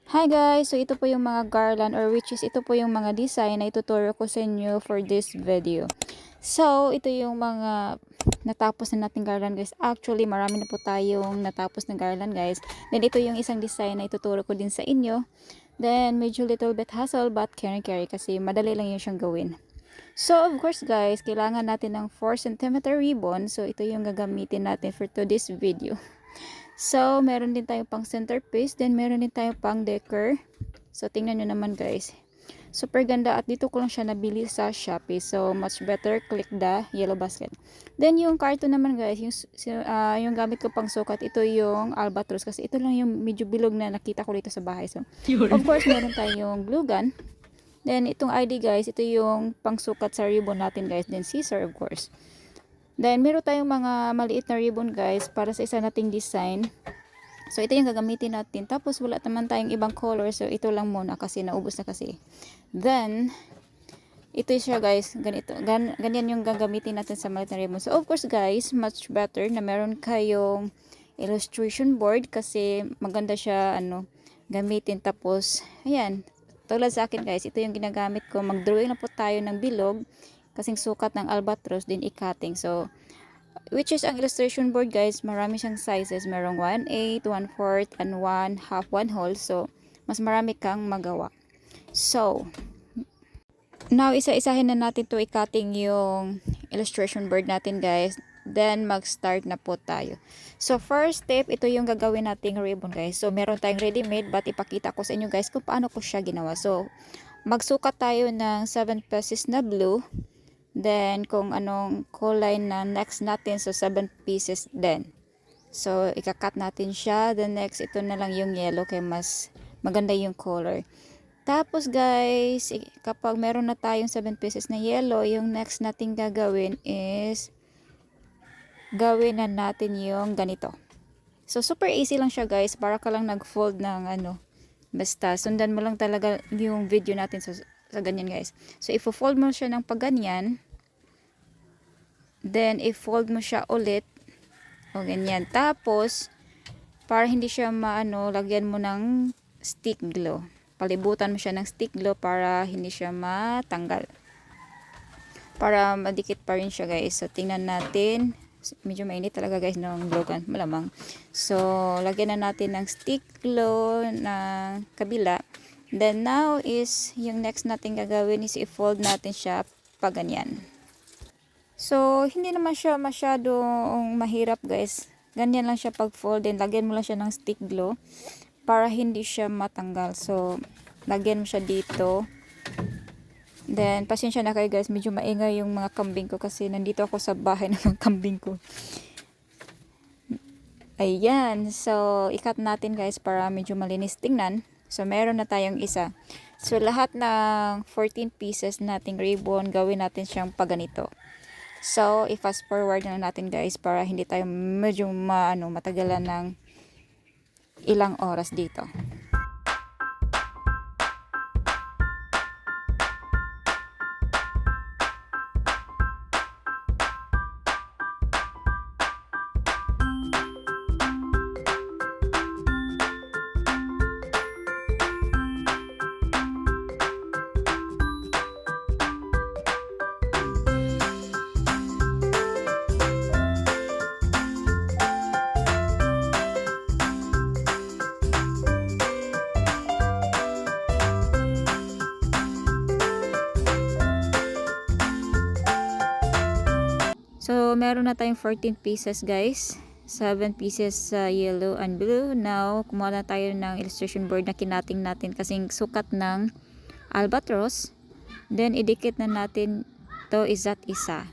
Hi guys! So ito po yung mga garland or which is ito po yung mga design na ituturo ko sa inyo for this video. So ito yung mga natapos na nating garland guys. Actually marami na po tayong natapos na garland guys. Then ito yung isang design na ituturo ko din sa inyo. Then medyo little bit hassle but carry kasi madali lang yun siyang gawin. So of course guys, kailangan natin ng 4 cm ribbon. So ito yung gagamitin natin for today's video. So, meron din tayo pang centerpiece. Then, meron din tayo pang decor. So, tingnan nyo naman guys. Super ganda. At dito ko lang siya nabili sa Shopee. So, much better click the yellow basket. Then, yung carton naman guys. Yung gamit ko pang sukat. Ito yung albatross. Kasi ito lang yung medyo bilog na nakita ko dito sa bahay. So, of course, meron tayong glue gun. Then, itong ID guys. Ito yung pang sukat sa ribbon natin guys. Then, scissor of course. Then, meron tayong mga maliit na ribbon guys para sa isa nating design. So, ito yung gagamitin natin. Tapos, wala naman tayong ibang color. So, ito lang muna kasi naubos na kasi. Then, ito siya guys. Ganito. Ganyan yung gagamitin natin sa maliit na ribbon. So, of course guys, much better na meron kayong illustration board kasi maganda siya gamitin. Tapos, ayan. Tulad sa akin guys, ito yung ginagamit ko. Mag-drawing na po tayo ng bilog. Kasing sukat ng albatross din i-cutting. So, which is ang illustration board guys, marami siyang sizes. Merong 1/8, 1/4, and 1/2, 1 whole. So, mas marami kang magawa. So, now isa-isahin na natin to i-cutting yung illustration board natin guys. Then, mag-start na po tayo. So, first step, ito yung gagawin nating ribbon guys. So, meron tayong ready-made but ipakita ko sa inyo guys kung paano ko siya ginawa. So, magsukat tayo ng 7 pieces na blue. Then, kung anong kulay na next natin, so 7 pieces din. So, ikakat natin siya. Then, next, ito na lang yung yellow kaya mas maganda yung color. Tapos, guys, kapag meron na tayong 7 pieces na yellow, yung next natin gagawin is gawin na natin yung ganito. So, super easy lang siya, guys. Para ka lang nag-fold ng basta, sundan mo lang talaga yung video natin sa ganyan, guys. So, i-fold mo siya ng pagganyan. Then, i-fold mo siya ulit. O, ganyan. Tapos, para hindi siya lagyan mo ng stick glue. Palibutan mo siya ng stick glue para hindi siya matanggal. Para madikit pa rin siya, guys. So, tingnan natin. Medyo mainit talaga, guys, ng glue gun. Malamang. So, lagyan na natin ng stick glue na kabila. Then, now is, yung next natin gagawin is i-fold natin siya pa ganyan. So, hindi naman siya masyadong mahirap guys. Ganyan lang siya pag-fold. Then, lagyan mo lang siya ng stick glue para hindi siya matanggal. So, lagyan mo siya dito. Then, pasensya na kayo guys. Medyo maingay yung mga kambing ko kasi nandito ako sa bahay ng mga kambing ko. Ayan. So, ikat natin guys para medyo malinis tingnan. So, meron na tayong isa. So, lahat ng 14 pieces nating ribbon, gawin natin siyang paganito. So, i-fast forward na natin guys para hindi tayo medyo matagalan ng ilang oras dito. So, meron na tayong 14 pieces guys. 7 pieces sa yellow and blue. Now, kumuha na tayo ng illustration board na kinating natin kasing sukat ng albatross. Then, idikit na natin to isa't isa.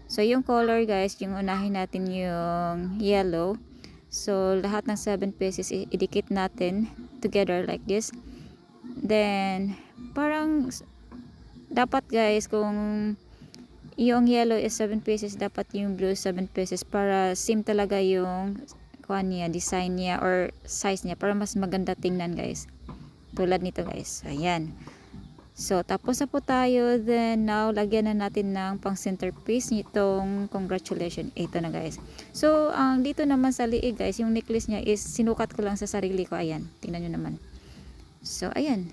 So, yung color guys, yung unahin natin yung yellow. So, lahat ng 7 pieces idikit natin together like this. Then, parang dapat guys, kung yung yellow is 7 pieces, dapat yung blue 7 pieces para same talaga yung design niya or size niya para mas maganda tingnan guys. Tulad nito guys. Ayan. So, tapos na po tayo. Then, now, lagyan na natin ng pang centerpiece nitong congratulations. Ito na guys. So, dito naman sa liig guys, yung necklace niya is sinukat ko lang sa sarili ko. Ayan. Tingnan nyo naman. So, ayan.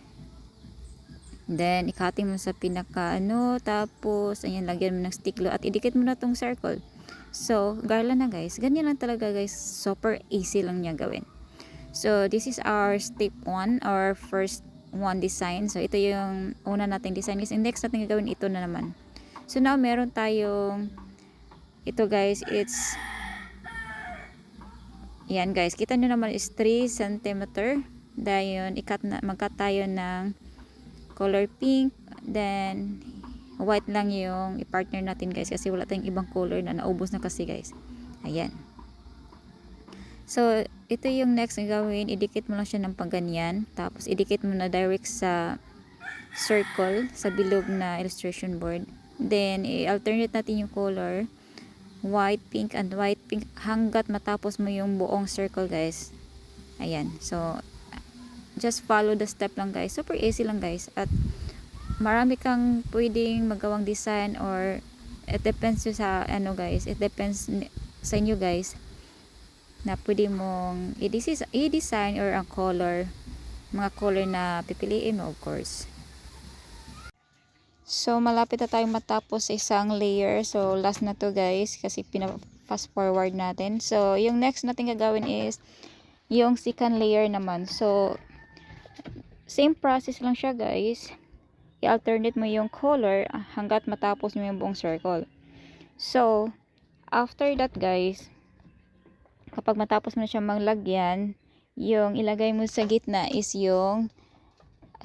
Then, i-cutting mo sa pinaka tapos, ayan, lagyan mo ng stick glue at idikit mo na tong circle. So, garland na guys. Ganyan lang talaga guys. Super easy lang niya gawin. So, this is our step 1 or first one design. So, ito yung una nating design. Kasi next natin gagawin ito na naman. So, now, meron tayong ito guys, it's yan guys. Kita nyo naman is 3 cm. Dahil, mag-cut tayo ng color pink, then white lang yung i-partner natin guys kasi wala tayong ibang color na naubos na kasi guys. Ayan. So, ito yung next na gawin. Idikit mo lang siya ng pagganyan. Tapos, idikit mo na direct sa circle, sa bilog na illustration board. Then, i-alternate natin yung color. White, pink, and white, pink hanggat matapos mo yung buong circle guys. Ayan. So, just follow the step lang guys. Super easy lang guys. At marami kang pwedeng magawang design or it depends sa guys. It depends sa inyo guys na pwede mong i-design or ang color. Mga color na pipiliin mo of course. So malapit na tayong matapos sa isang layer. So last na to guys kasi fast forward natin. So yung next natin gagawin is yung second layer naman. So same process lang siya guys. I-alternate mo yung color hanggat matapos mo yung buong circle. So, after that guys, kapag matapos mo na siya maglagyan, yung ilagay mo sa gitna is yung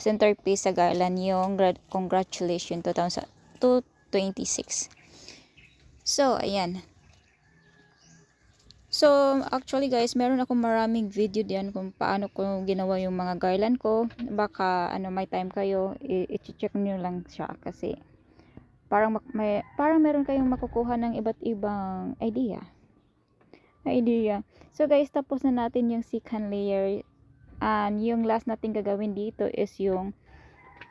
centerpiece sa garland, yung congratulations 2026. So, ayan. So, actually guys, meron ako maraming video diyan kung paano ko ginawa yung mga garland ko. Baka may time kayo, i-check niyo lang siya kasi parang meron kayong makukuha ng iba't ibang idea. So guys, tapos na natin yung second layer. And yung last natin gagawin dito is yung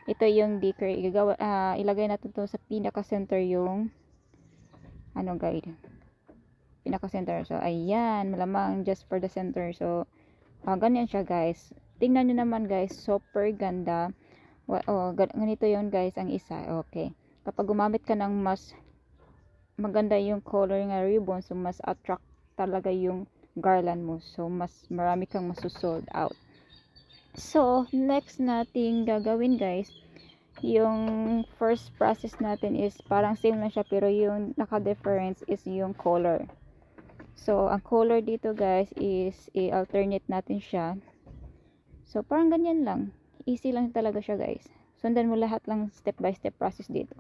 decor. Ilagay natin to sa pinaka center yung guide. Pinaka-center. So, ayan. Malamang just for the center. So, ganyan siya guys. Tingnan nyo naman guys. Super ganda. Ganito yun guys ang isa. Okay. Kapag gumamit ka ng mas maganda yung color ng ribbon, so mas attract talaga yung garland mo. So, mas marami kang masusold out. So, next nating gagawin guys, yung first process natin is parang same lang siya pero yung naka-difference is yung color. So, ang color dito guys is i-alternate natin siya. So, parang ganyan lang. Easy lang talaga siya guys. Sundan mo lahat lang step by step process dito.